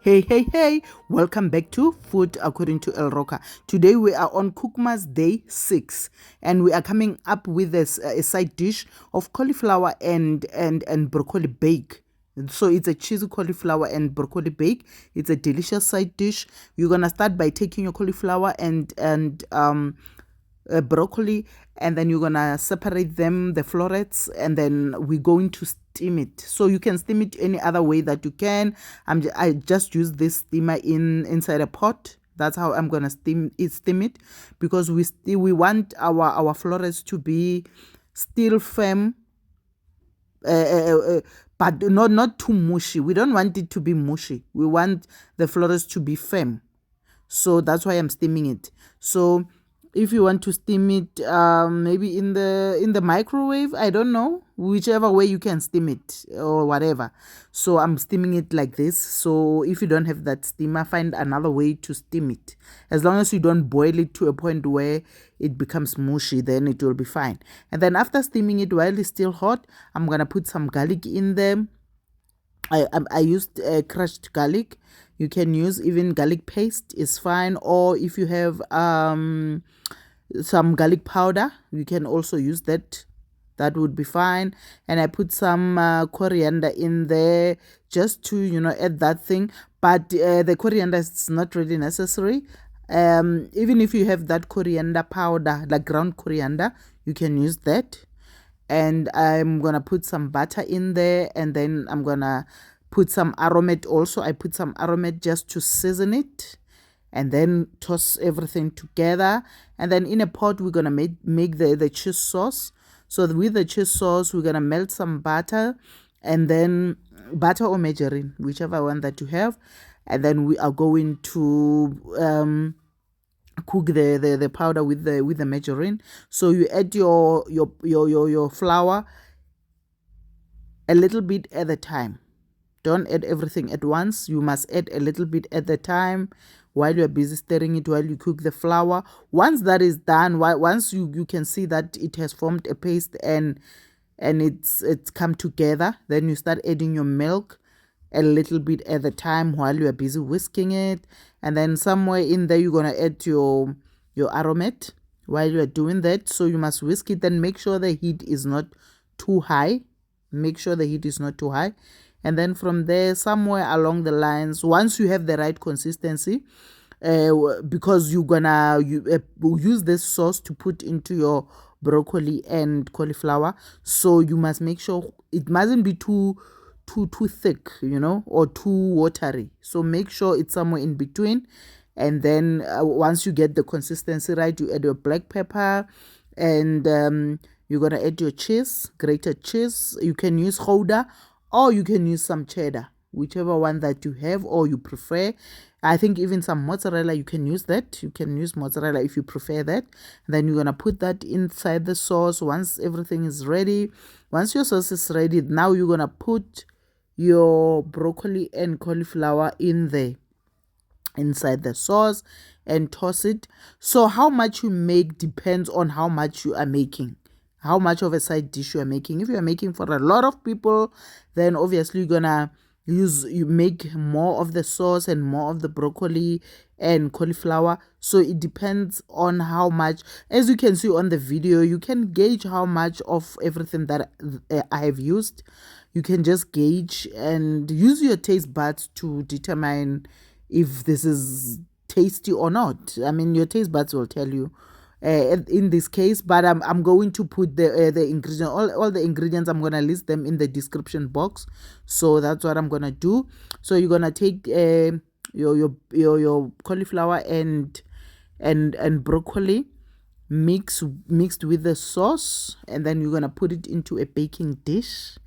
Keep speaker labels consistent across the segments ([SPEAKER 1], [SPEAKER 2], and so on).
[SPEAKER 1] Hey, welcome back to Food According to El Roca. Today we are on Cookmas day 6 and we are coming up with a side dish of cauliflower and broccoli bake. So it's a cheesy cauliflower and broccoli bake. It's a delicious side dish. You're gonna start by taking your cauliflower and broccoli, and then you're gonna separate them, the florets, and then we're going to steam it. So you can steam it any other way that you can. I just use this steamer inside a pot. That's how I'm gonna steam it because we want our florets to be still firm, but not too mushy. We don't want it to be mushy. We want the florets to be firm. So that's why I'm steaming it. So if you want to steam it, maybe in the microwave, I don't know, whichever way you can steam it or whatever. So I'm steaming it like this. So if you don't have that steamer, find another way to steam it. As long as you don't boil it to a point where it becomes mushy, then it will be fine. And then after steaming it while it's still hot, I'm gonna put some garlic in there. I used crushed garlic. You can use even garlic paste is fine, or if you have some garlic powder, you can also use that. That would be fine. And I put some coriander in there just to add that thing, but the coriander is not really necessary. Even if you have that coriander powder, like ground coriander, you can use that. And I'm gonna put some butter in there, and then I'm gonna put some Aromat also. I put some Aromat just to season it, and then toss everything together. And then in a pot we're gonna make the cheese sauce. So with the cheese sauce we're gonna melt some butter, and then butter or margarine, whichever one that you have, and then we are going to cook the powder with the margarine. So you add your flour a little bit at a time. Don't add everything at once. You must add a little bit at a time while you're busy stirring it, while you cook the flour. Once that is done, once you can see that it has formed a paste and it's come together, then you start adding your milk a little bit at a time while you are busy whisking it. And then somewhere in there you're gonna add your Aromat while you are doing that. So you must whisk it, then make sure the heat is not too high. Make sure the heat is not too high. And then from there, somewhere along the lines, once you have the right consistency, because you're gonna use this sauce to put into your broccoli and cauliflower, so you must make sure it mustn't be too thick, or too watery. So make sure it's somewhere in between. And then once you get the consistency right, you add your black pepper, and you're gonna add your cheese, grated cheese. You can use Gouda, or you can use some cheddar, whichever one that you have or you prefer. I think even some mozzarella, you can use that. You can use mozzarella if you prefer that. And then you're gonna put that inside the sauce once everything is ready. Once your sauce is ready, now you're gonna put your broccoli and cauliflower in there inside the sauce and toss it. So how much you make depends on how much you are making, how much of a side dish you are making. If you are making for a lot of people, then obviously you're gonna you make more of the sauce and more of the broccoli and cauliflower. So it depends on how much. As you can see on the video, you can gauge how much of everything that I have used. You can just gauge and use your taste buds to determine if this is tasty or not. I mean, your taste buds will tell you in this case, but I'm going to put the ingredients, all the ingredients, I'm gonna list them in the description box. So that's what I'm gonna do. So you're gonna take your cauliflower and broccoli mixed with the sauce, and then you're gonna put it into a baking dish.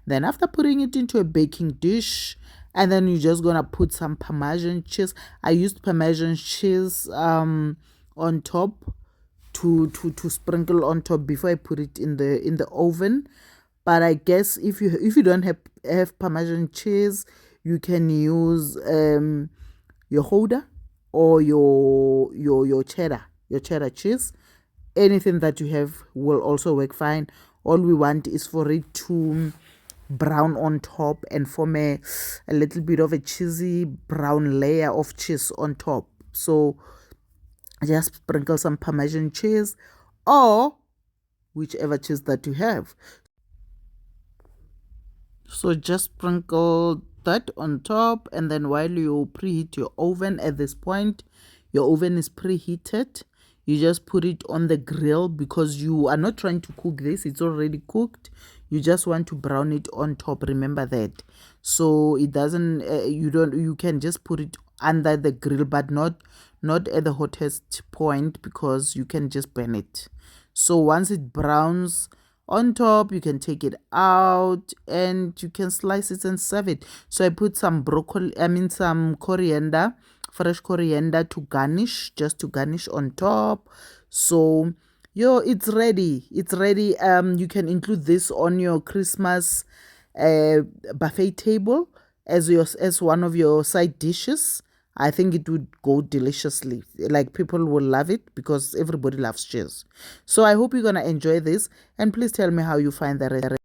[SPEAKER 1] Then after putting it into a baking dish, and then you're just gonna put some Parmesan cheese. I used Parmesan cheese on top to sprinkle on top before I put it in the oven. But I guess if you don't have Parmesan cheese, you can use your Gouda or your cheddar cheese. Anything that you have will also work fine. All we want is for it to brown on top and form a little bit of a cheesy brown layer of cheese on top. So just sprinkle some Parmesan cheese or whichever cheese that you have. So just sprinkle that on top, and then while you preheat your oven, at this point your oven is preheated, you just put it on the grill because you are not trying to cook this, it's already cooked. You just want to brown it on top, remember that. So it doesn't you can just put it under the grill, but not at the hottest point because you can just burn it. So once it browns on top, you can take it out and you can slice it and serve it. So I put some some coriander, fresh coriander to garnish, just to garnish on top. So it's ready. It's ready. You can include this on your Christmas buffet table as one of your side dishes. I think it would go deliciously. Like people will love it because everybody loves cheese. So I hope you're gonna enjoy this, and please tell me how you find the recipe.